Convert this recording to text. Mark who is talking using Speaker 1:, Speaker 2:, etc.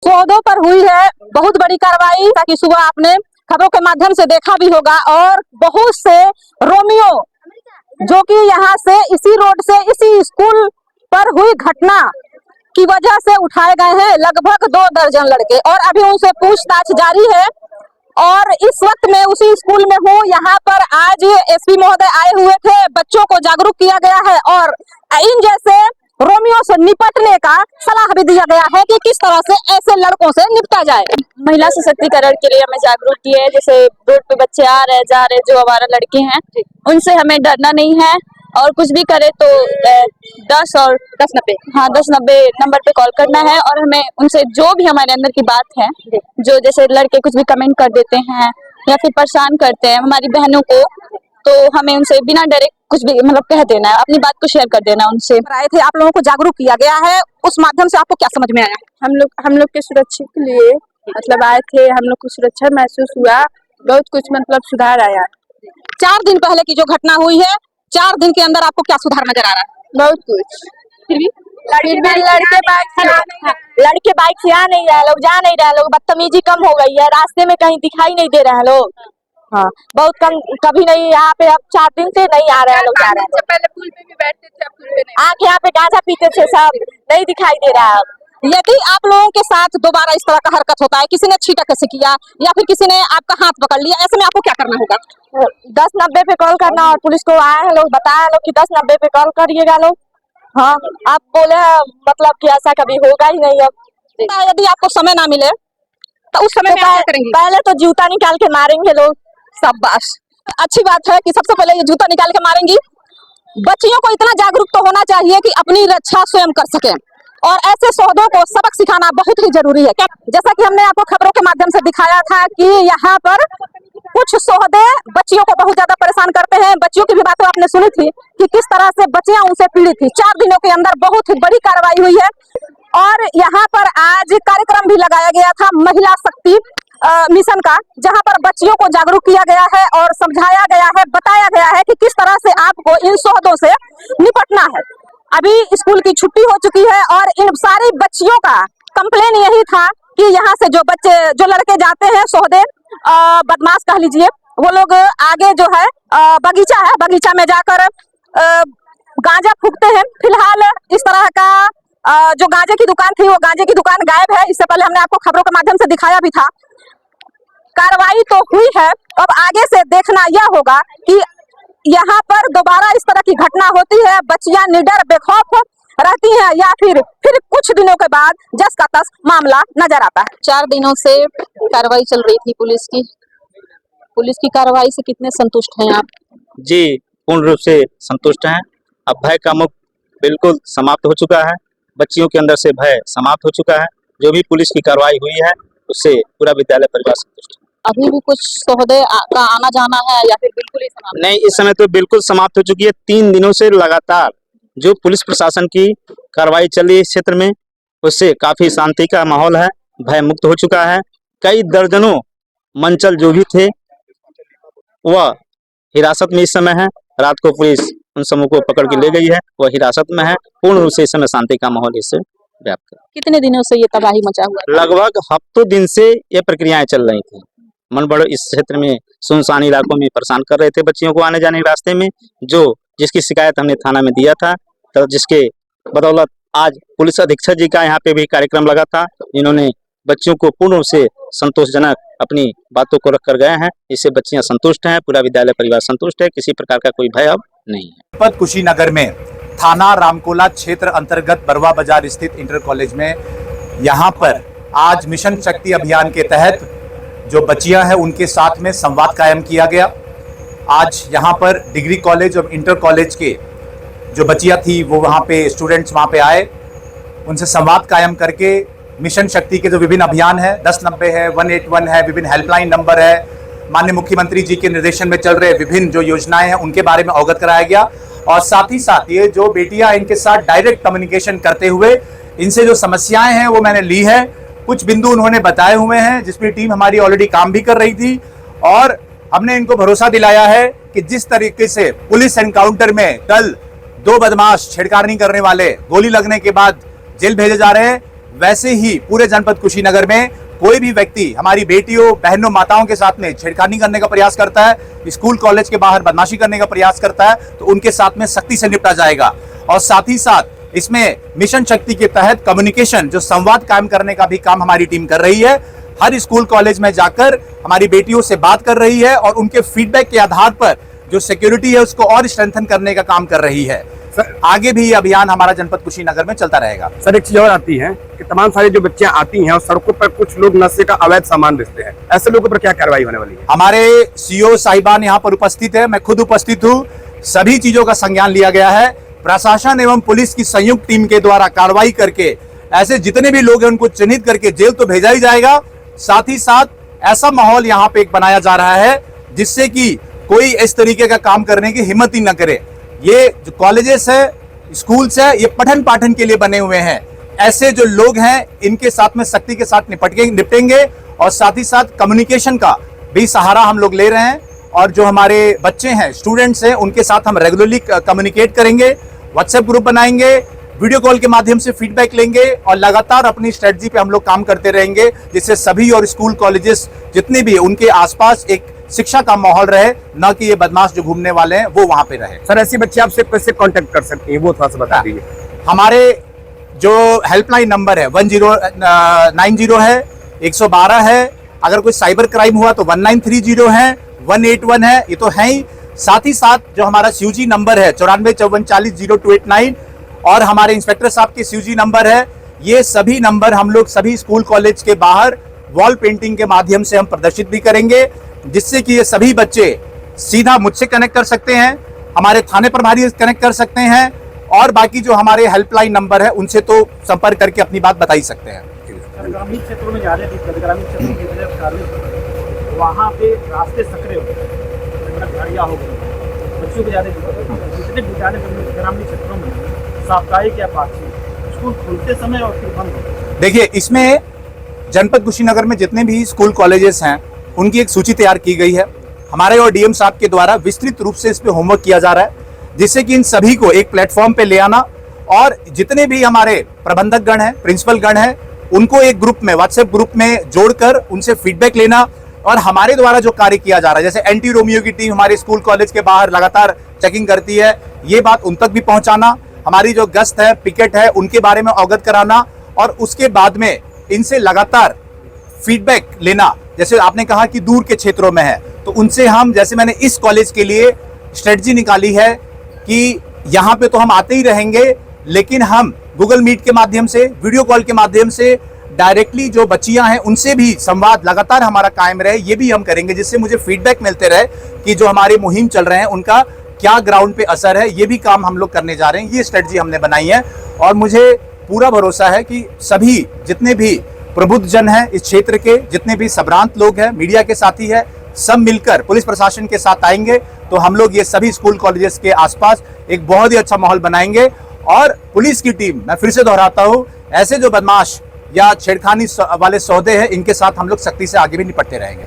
Speaker 1: सौदों पर हुई है बहुत बड़ी कार्रवाई, ताकि सुबह आपने खबरों के माध्यम से देखा भी होगा। और बहुत से रोमियो जो कि यहाँ से इसी रोड से इसी स्कूल पर हुई घटना की वजह से उठाए गए हैं लगभग 2 दर्जन लड़के, और अभी उनसे पूछताछ जारी है। और इस वक्त मैं उसी स्कूल में हूँ। यहाँ पर आज एसपी महोदय आए हुए थे, बच्चों को जागरूक किया गया है और इन जैसे रोमियो से निपटने का सलाह भी दिया गया है कि किस तरह से ऐसे लड़कों से निपटा जाए।
Speaker 2: महिला सशक्तिकरण के लिए हमें जागरूक किए हैं। जैसे रोड पे बच्चे आ रहे जा रहे जो आवारा लड़के हैं, उनसे हमें डरना नहीं है, और कुछ भी करे तो 1090 नंबर पे कॉल करना है। और हमें उनसे जो भी हमारे अंदर की बात है, जो जैसे लड़के कुछ भी कमेंट कर देते हैं या फिर परेशान करते हैं हमारी बहनों को, तो हमें उनसे बिना डरे कुछ भी मतलब कह देना है, अपनी बात को शेयर कर देना उनसे।
Speaker 1: आए थे, आप लोगों को जागरूक किया गया है, उस माध्यम से आपको क्या समझ में आया?
Speaker 3: हम लोग के सुरक्षा के लिए मतलब आए थे, हम लोग को सुरक्षा महसूस हुआ, बहुत कुछ मतलब सुधार आया।
Speaker 1: 4 दिन पहले की जो घटना हुई है, 4 दिन के अंदर आपको क्या सुधार नजर आ रहा है?
Speaker 3: बहुत कुछ।
Speaker 1: फिर भी
Speaker 2: लड़के बाइक से आ नहीं रहे लोग, जा नहीं रहे लोग, बदतमीजी कम हो गई है, रास्ते में कहीं दिखाई नहीं दे रहे हैं लोग। हाँ, बहुत कम, कभी नहीं यहाँ पे, अब 4 दिन से नहीं आ रहे हैं लोग, जा रहे हैं।
Speaker 3: पहले पुल पे भी बैठते थे, अब पुल पे नहीं।
Speaker 2: आके यहाँ पे गांजा पीते थे, सब नहीं दिखाई दे रहा है।
Speaker 1: यदि आप लोगों के साथ दोबारा इस तरह का हरकत होता है, किसी ने छीटा कैसे किया या फिर किसी ने आपका हाथ पकड़ लिया, ऐसे में आपको क्या करना होगा?
Speaker 2: 1090 पे कॉल करना, और पुलिस को आए हैं लोग, बताया लोग कि 1090 पे कॉल करिएगा लोग। हाँ, आप बोले हैं मतलब कि ऐसा कभी होगा ही नहीं। अब
Speaker 1: यदि आपको समय ना मिले तो उस समय में आप क्या करेंगे?
Speaker 2: पहले तो जूता निकाल के मारेंगे लोग।
Speaker 1: शाबाश, अच्छी बात है कि सबसे पहले ये जूता निकाल के मारेंगी। बच्चियों को इतना जागरूक तो होना चाहिए कि अपनी रक्षा स्वयं कर सके, और ऐसे सौदों को सबक सिखाना बहुत ही जरूरी है। जैसा कि हमने आपको खबरों के माध्यम से दिखाया था कि यहाँ पर कुछ सौदे बच्चियों को बहुत ज्यादा परेशान करते हैं। बच्चियों की भी बातें आपने सुनी थी कि किस तरह से बच्चियां उनसे पीड़ित थी। 4 दिनों के अंदर बहुत ही बड़ी कार्रवाई हुई है, और यहाँ पर आज कार्यक्रम भी लगाया गया था महिला शक्ति मिशन का, जहां पर बच्चियों को जागरूक किया गया है और समझाया गया है, बताया गया है कि किस तरह से आपको इन सौदों से निपटना है। अभी स्कूल की छुट्टी हो चुकी है, और इन सारी बच्चियों का कंप्लेन यही था कि यहाँ से जो लड़के जाते हैं सौदे बदमाश कह लीजिए, वो लोग आगे जो है बगीचा है, बगीचा में जाकर गांजा फूकते हैं। फिलहाल इस तरह का जो गांजे की दुकान थी, वो गांजे की दुकान गायब है। इससे पहले हमने आपको खबरों के माध्यम से दिखाया भी था। कार्रवाई तो हुई है, अब आगे से देखना यह होगा कि यहाँ पर दोबारा इस तरह की घटना होती है, बच्चियां निडर बेखौफ रहती हैं, या फिर कुछ दिनों के बाद जस का तस मामला नजर आता है। 4 दिनों से कार्रवाई चल रही थी पुलिस की कार्रवाई से कितने संतुष्ट हैं आप?
Speaker 4: जी, पूर्ण रूप से संतुष्ट हैं। अब भय का मुख बिल्कुल समाप्त हो चुका है, बच्चियों के अंदर से भय समाप्त हो चुका है। जो भी पुलिस की कार्रवाई हुई है उससे पूरा विद्यालय परिवार संतुष्ट है।
Speaker 1: अभी भी कुछ सौदे का आना जाना है या फिर बिल्कुल ही समाप्त?
Speaker 4: नहीं, इस समय तो बिल्कुल समाप्त हो चुकी है। 3 दिनों से लगातार जो पुलिस प्रशासन की कार्रवाई चल रही है इस क्षेत्र में, उससे काफी शांति का माहौल है, भय मुक्त हो चुका है। कई दर्जनों मंचल जो भी थे वह हिरासत में इस समय है। रात को पुलिस उन समूह को पकड़ के ले गई है, वह हिरासत में है। पूर्ण रूप से इस समय शांति का माहौल इससे व्याप्त है।
Speaker 1: कितने दिनों से ये तबाही मचा हुआ है?
Speaker 4: लगभग हफ्तों दिन से ये प्रक्रियाएं चल रही थी। मनबड़ इस क्षेत्र में सुनसान इलाकों में परेशान कर रहे थे बच्चियों को आने जाने के रास्ते में, जिसकी शिकायत हमने थाना में दिया था, तो जिसके बदौलत आज पुलिस अधीक्षक जी का यहाँ पे भी कार्यक्रम लगा था, जिन्होंने बच्चियों को पूर्ण रूप से संतोषजनक अपनी बातों को रख कर गए हैं। इससे बच्चियां संतुष्ट हैं, पूरा विद्यालय परिवार संतुष्ट है, किसी प्रकार का कोई भय अब नहीं है।
Speaker 5: कुशीनगर में थाना रामकोला क्षेत्र अंतर्गत बरवा बाजार स्थित इंटर कॉलेज में यहाँ पर आज मिशन शक्ति अभियान के तहत जो बच्चियां हैं उनके साथ में संवाद कायम किया गया। आज यहाँ पर डिग्री कॉलेज और इंटर कॉलेज के जो बच्चियां थी वो वहाँ पे स्टूडेंट्स वहाँ पे आए, उनसे संवाद कायम करके मिशन शक्ति के जो विभिन्न अभियान है, 1090 है, 181 है, विभिन्न हेल्पलाइन नंबर है, माननीय मुख्यमंत्री जी के निर्देशन में चल रहे विभिन्न जो योजनाएं हैं उनके बारे में अवगत कराया गया। और साथ ही साथ ये जो बेटियां इनके साथ डायरेक्ट कम्युनिकेशन करते हुए इनसे जो समस्याएं हैं वो मैंने ली है। कुछ बिंदु उन्होंने बताए हुए हैं जिसमें टीम हमारी ऑलरेडी काम भी कर रही थी, और हमने इनको भरोसा दिलाया है कि जिस तरीके से पुलिस एनकाउंटर में कल 2 बदमाश छेड़खानी करने वाले गोली लगने के बाद जेल भेजे जा रहे हैं, वैसे ही पूरे जनपद कुशीनगर में कोई भी व्यक्ति हमारी बेटियों, बहनों, माताओं के साथ में छेड़खानी करने का प्रयास करता है, स्कूल कॉलेज के बाहर बदमाशी करने का प्रयास करता है, तो उनके साथ में सख्ती से निपटा जाएगा। और साथ ही साथ इसमें मिशन शक्ति के तहत कम्युनिकेशन, जो संवाद कायम करने का भी काम हमारी टीम कर रही है। हर स्कूल कॉलेज में जाकर हमारी बेटियों से बात कर रही है और उनके फीडबैक के आधार पर जो सिक्योरिटी है उसको और स्ट्रेंथन करने का काम कर रही है। आगे भी ये अभियान हमारा जनपद कुशीनगर में चलता रहेगा।
Speaker 6: सर, एक चीज और आती है कि तमाम सारी जो बच्चियां आती हैं और सड़कों पर कुछ लोग नशे का अवैध सामान बेचते हैं, ऐसे लोगों पर क्या कार्रवाई होने वाली है?
Speaker 5: हमारे सीओ साहिबान यहाँ पर उपस्थित है, मैं खुद उपस्थित हूँ। सभी चीजों का संज्ञान लिया गया है। प्रशासन एवं पुलिस की संयुक्त टीम के द्वारा कार्रवाई करके ऐसे जितने भी लोग हैं उनको चिन्हित करके जेल तो भेजा ही जाएगा। साथ ही साथ ऐसा माहौल यहाँ पे एक बनाया जा रहा है जिससे कि कोई इस तरीके का काम करने की हिम्मत ही न करे। ये जो कॉलेजेस है, स्कूल्स है, ये पठन पाठन के लिए बने हुए हैं। ऐसे जो लोग हैं इनके साथ में सख्ती के साथ निपटेंगे और साथ ही साथ कम्युनिकेशन का भी सहारा हम लोग ले रहे हैं। और जो हमारे बच्चे हैं, स्टूडेंट्स हैं, उनके साथ हम रेगुलरली कम्युनिकेट करेंगे, व्हाट्सएप ग्रुप बनाएंगे, वीडियो कॉल के माध्यम से फीडबैक लेंगे और लगातार अपनी स्ट्रेटजी पे हम लोग काम करते रहेंगे, जिससे सभी और स्कूल कॉलेजेस जितने भी उनके आसपास एक शिक्षा का माहौल रहे, न कि ये बदमाश जो घूमने वाले हैं वो वहां पे रहे।
Speaker 6: सर, ऐसी बच्चे आपसे कैसे कांटेक्ट कर सकती हैं, वो थोड़ा सा बता दीजिए।
Speaker 5: हमारे जो हेल्पलाइन नंबर है 1090 है, 112 है। अगर कोई साइबर क्राइम हुआ तो 1930 है, 181 है, ये तो है ही। साथ ही साथ जो हमारा सीयूजी नंबर है 9454400289 और हमारे इंस्पेक्टर साहब के सीयूजी नंबर है, ये सभी नंबर हम लोग सभी स्कूल कॉलेज के बाहर वॉल पेंटिंग के माध्यम से हम प्रदर्शित भी करेंगे, जिससे कि ये सभी बच्चे सीधा मुझसे कनेक्ट कर सकते हैं, हमारे थाने प्रभारी कनेक्ट कर सकते हैं और बाकी जो हमारे हेल्पलाइन नंबर है उनसे तो संपर्क करके अपनी बात बता ही सकते हैं।
Speaker 7: ग्रामीण क्षेत्रों में ज्यादा दिक्कत, ग्रामीण क्षेत्रों की तरफ वहाँ पे रास्ते सकरे हो गए, गाड़ियाँ हो गई, बच्चों को ज़्यादा दिक्कत होती है। जितने विद्यालय ग्रामीण क्षेत्रों में साप्ताहिक या पाक्षिक स्कूल खुलते समय और फिर बंद होते।
Speaker 5: देखिए, इसमें जनपद कुशीनगर में जितने भी स्कूल कॉलेजेस हैं उनकी एक सूची तैयार की गई है। हमारे और डीएम साहब के द्वारा विस्तृत रूप से इस पे होमवर्क किया जा रहा है, जिससे कि इन सभी को एक प्लेटफॉर्म पे ले आना और जितने भी हमारे प्रबंधक गण हैं, प्रिंसिपल गण हैं, उनको एक ग्रुप में, व्हाट्सएप ग्रुप में जोड़कर उनसे फीडबैक लेना और हमारे द्वारा जो कार्य किया जा रहा है, जैसे एंटी रोमियो की टीम हमारे स्कूल कॉलेज के बाहर लगातार चेकिंग करती है, ये बात उन तक भी पहुंचाना, हमारी जो गश्त है, पिकेट है, उनके बारे में अवगत कराना और उसके बाद में इनसे लगातार फीडबैक लेना। जैसे आपने कहा कि दूर के क्षेत्रों में है, तो उनसे हम, जैसे मैंने इस कॉलेज के लिए स्ट्रेटजी निकाली है कि यहाँ पे तो हम आते ही रहेंगे, लेकिन हम गूगल मीट के माध्यम से, वीडियो कॉल के माध्यम से डायरेक्टली जो बच्चियां हैं उनसे भी संवाद लगातार हमारा कायम रहे, ये भी हम करेंगे, जिससे मुझे फीडबैक मिलते रहे कि जो हमारे मुहिम चल रहे हैं उनका क्या ग्राउंड पे असर है। ये भी काम हम लोग करने जा रहे हैं, ये स्ट्रेटजी हमने बनाई है और मुझे पूरा भरोसा है कि सभी जितने भी प्रबुद्ध जन हैं इस क्षेत्र के, जितने भी संभ्रांत लोग हैं, मीडिया के साथी है, सब मिलकर पुलिस प्रशासन के साथ आएंगे तो हम लोग ये सभी स्कूल कॉलेजेस के आसपास एक बहुत ही अच्छा माहौल बनाएंगे। और पुलिस की टीम, मैं फिर से दोहराता हूँ, ऐसे जो बदमाश या छेड़खानी वाले सौदे हैं इनके साथ हम लोग सख्ती से आगे भी निपटते रहेंगे।